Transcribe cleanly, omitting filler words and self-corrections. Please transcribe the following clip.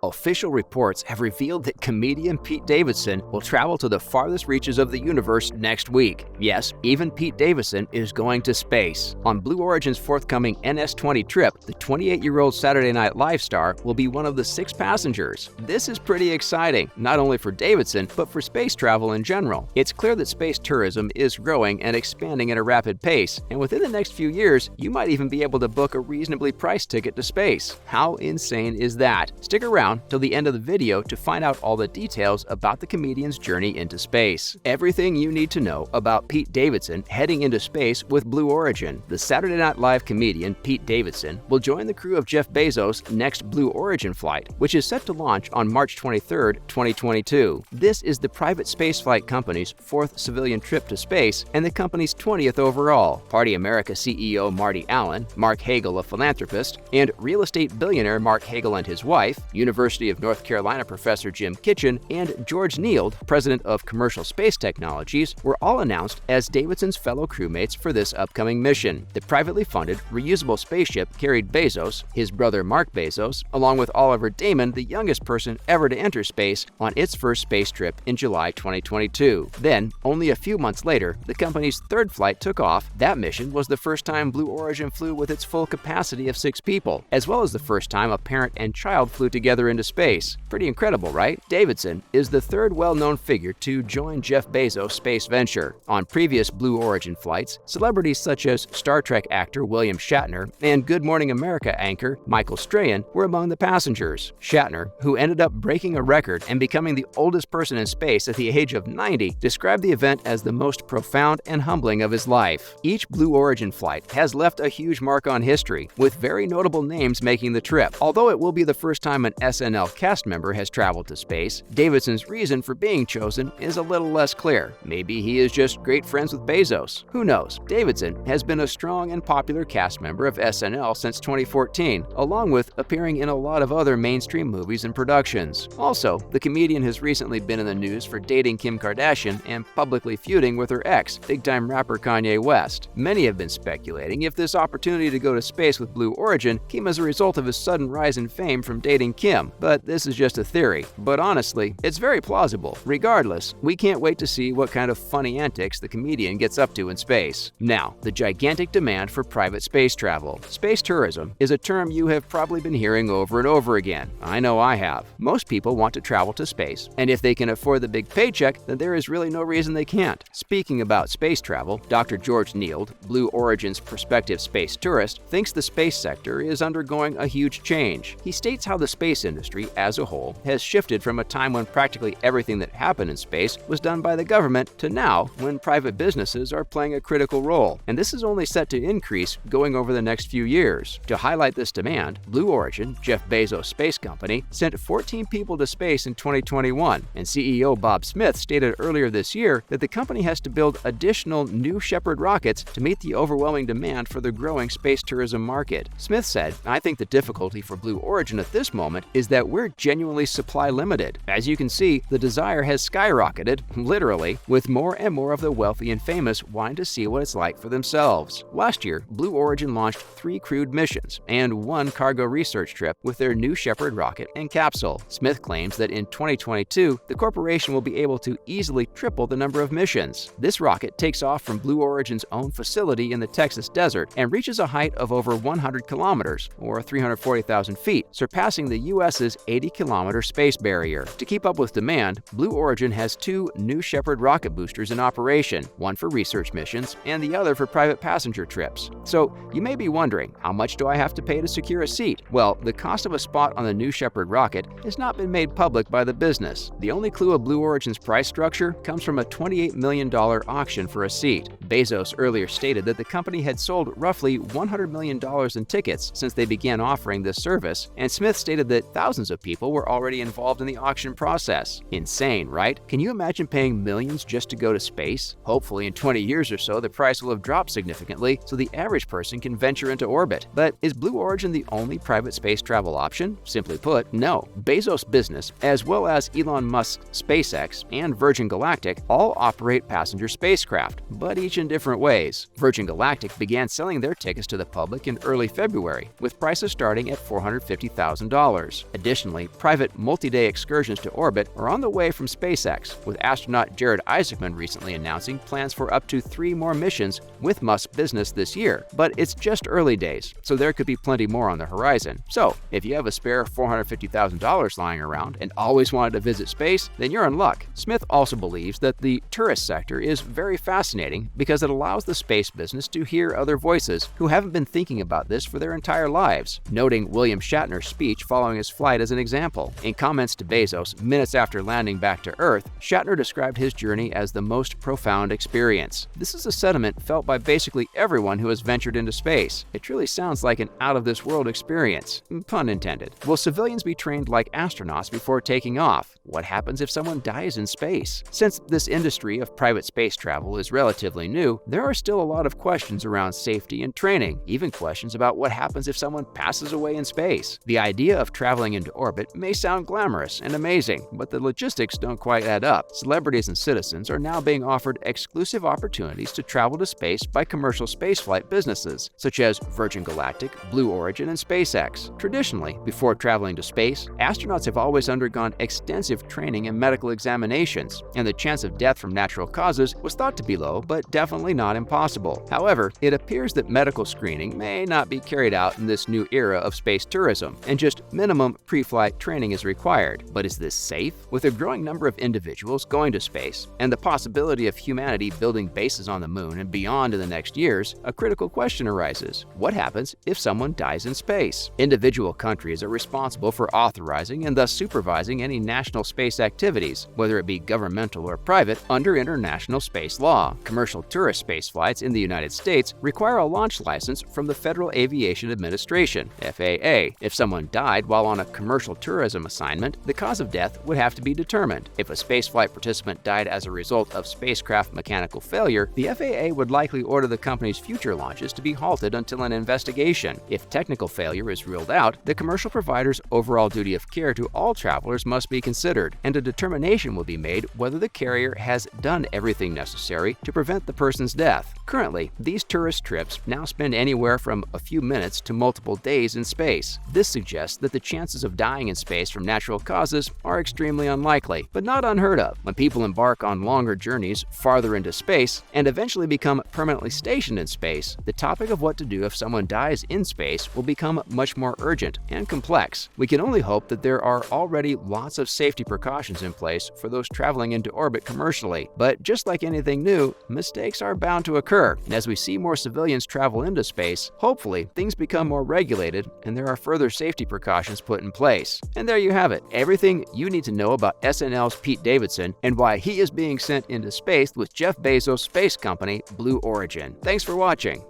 Official reports have revealed that comedian Pete Davidson will travel to the farthest reaches of the universe next week. Yes, even Pete Davidson is going to space. On Blue Origin's forthcoming NS-20 trip, the 28-year-old Saturday Night Live star will be one of the 6 passengers. This is pretty exciting, not only for Davidson, but for space travel in general. It's clear that space tourism is growing and expanding at a rapid pace, and within the next few years, you might even be able to book a reasonably priced ticket to space. How insane is that? Stick around till the end of the video to find out all the details about the comedian's journey into space. Everything you need to know about Pete Davidson heading into space with Blue Origin. The Saturday Night Live comedian Pete Davidson will join the crew of Jeff Bezos' next Blue Origin flight, which is set to launch on March 23, 2022. This is the private spaceflight company's 4th civilian trip to space and the company's 20th overall. Party America CEO Marty Allen, Mark Hagel, a philanthropist, and real estate billionaire Mark Hagel and his wife, University of North Carolina professor Jim Kitchen, and George Neild, president of Commercial Space Technologies, were all announced as Davidson's fellow crewmates for this upcoming mission. The privately funded, reusable spaceship carried Bezos, his brother Mark Bezos, along with Oliver Damon, the youngest person ever to enter space, on its first space trip in July 2022. Then, only a few months later, the company's 3rd flight took off. That mission was the first time Blue Origin flew with its full capacity of 6 people, as well as the first time a parent and child flew together into space. Pretty incredible, right? Davidson is the 3rd well-known figure to join Jeff Bezos' space venture. On previous Blue Origin flights, celebrities such as Star Trek actor William Shatner and Good Morning America anchor Michael Strahan were among the passengers. Shatner, who ended up breaking a record and becoming the oldest person in space at the age of 90, described the event as the most profound and humbling of his life. Each Blue Origin flight has left a huge mark on history, with very notable names making the trip. Although it will be the first time an SNL cast member has traveled to space, Davidson's reason for being chosen is a little less clear. Maybe he is just great friends with Bezos. Who knows? Davidson has been a strong and popular cast member of SNL since 2014, along with appearing in a lot of other mainstream movies and productions. Also, the comedian has recently been in the news for dating Kim Kardashian and publicly feuding with her ex, big-time rapper Kanye West. Many have been speculating if this opportunity to go to space with Blue Origin came as a result of his sudden rise in fame from dating Kim, but this is just a theory. But honestly, it's very plausible. Regardless, we can't wait to see what kind of funny antics the comedian gets up to in space. Now, the gigantic demand for private space travel. Space tourism is a term you have probably been hearing over and over again. I know I have. Most people want to travel to space, and if they can afford the big paycheck, then there is really no reason they can't. Speaking about space travel, Dr. George Neild, Blue Origin's prospective space tourist, thinks the space sector is undergoing a huge change. He states how the space industry, as a whole, has shifted from a time when practically everything that happened in space was done by the government to now when private businesses are playing a critical role. And this is only set to increase going over the next few years. To highlight this demand, Blue Origin, Jeff Bezos' space company, sent 14 people to space in 2021, and CEO Bob Smith stated earlier this year that the company has to build additional new Shepard rockets to meet the overwhelming demand for the growing space tourism market. Smith said, "I think the difficulty for Blue Origin at this moment is that we're genuinely supply limited. As you can see, the desire has skyrocketed, literally, with more and more of the wealthy and famous wanting to see what it's like for themselves." Last year, Blue Origin launched 3 crewed missions and 1 cargo research trip with their new Shepard rocket and capsule. Smith claims that in 2022, the corporation will be able to easily triple the number of missions. This rocket takes off from Blue Origin's own facility in the Texas desert and reaches a height of over 100 kilometers, or 340,000 feet, surpassing the U.S.'s 80-kilometer space barrier. To keep up with demand, Blue Origin has 2 new Shepard rocket boosters in operation, one for research missions and the other for private passenger trips. So, you may be wondering, how much do I have to pay to secure a seat? Well, the cost of a spot on the new Shepard rocket has not been made public by the business. The only clue of Blue Origin's price structure comes from a $28 million auction for a seat. Bezos earlier stated that the company had sold roughly $100 million in tickets since they began offering this service, and Smith stated that thousands of people were already involved in the auction process. Insane, right? Can you imagine paying millions just to go to space? Hopefully in 20 years or so, the price will have dropped significantly so the average person can venture into orbit. But is Blue Origin the only private space travel option? Simply put, no. Bezos' business, as well as Elon Musk's SpaceX and Virgin Galactic, all operate passenger spacecraft, but each in different ways. Virgin Galactic began selling their tickets to the public in early February, with prices starting at $450,000. Additionally, private multi-day excursions to orbit are on the way from SpaceX, with astronaut Jared Isaacman recently announcing plans for up to 3 more missions with Musk's business this year. But it's just early days, so there could be plenty more on the horizon. So, if you have a spare $450,000 lying around and always wanted to visit space, then you're in luck. Smith also believes that the tourist sector is very fascinating because it allows the space business to hear other voices who haven't been thinking about this for their entire lives, noting William Shatner's speech following his flight as an example. In comments to Bezos minutes after landing back to Earth, Shatner described his journey as the most profound experience. This is a sentiment felt by basically everyone who has ventured into space. It truly sounds like an out-of-this-world experience. Pun intended. Will civilians be trained like astronauts before taking off? What happens if someone dies in space? Since this industry of private space travel is relatively new, there are still a lot of questions around safety and training, even questions about what happens if someone passes away in space. The idea of traveling into orbit may sound glamorous and amazing, but the logistics don't quite add up. Celebrities and citizens are now being offered exclusive opportunities to travel to space by commercial spaceflight businesses, such as Virgin Galactic, Blue Origin, and SpaceX. Traditionally, before traveling to space, astronauts have always undergone extensive training and medical examinations, and the chance of death from natural causes was thought to be low, but definitely not impossible. However, it appears that medical screening may not be carried out in this new era of space tourism, and just minimum pre-flight training is required. But is this safe? With a growing number of individuals going to space, and the possibility of humanity building bases on the moon and beyond in the next years, a critical question arises. What happens if someone dies in space? Individual countries are responsible for authorizing and thus supervising any national space activities, whether it be governmental or private, under international space law. Commercial tourist space flights in the United States require a launch license from the Federal Aviation Administration, FAA. If someone died while on a commercial tourism assignment, the cause of death would have to be determined. If a spaceflight participant died as a result of spacecraft mechanical failure, the FAA would likely order the company's future launches to be halted until an investigation. If technical failure is ruled out, the commercial provider's overall duty of care to all travelers must be considered, and a determination will be made whether the carrier has done everything necessary to prevent the person's death. Currently, these tourist trips now spend anywhere from a few minutes to multiple days in space. This suggests that the chances of dying in space from natural causes are extremely unlikely, but not unheard of. When people embark on longer journeys farther into space and eventually become permanently stationed in space, the topic of what to do if someone dies in space will become much more urgent and complex. We can only hope that there are already lots of safety precautions in place for those traveling into orbit commercially. But just like anything new, mistakes are bound to occur. And as we see more civilians travel into space, hopefully things become more regulated and there are further safety precautions put in place. And there you have it, everything you need to know about SNL's Pete Davidson and why he is being sent into space with Jeff Bezos' space company, Blue Origin. Thanks for watching.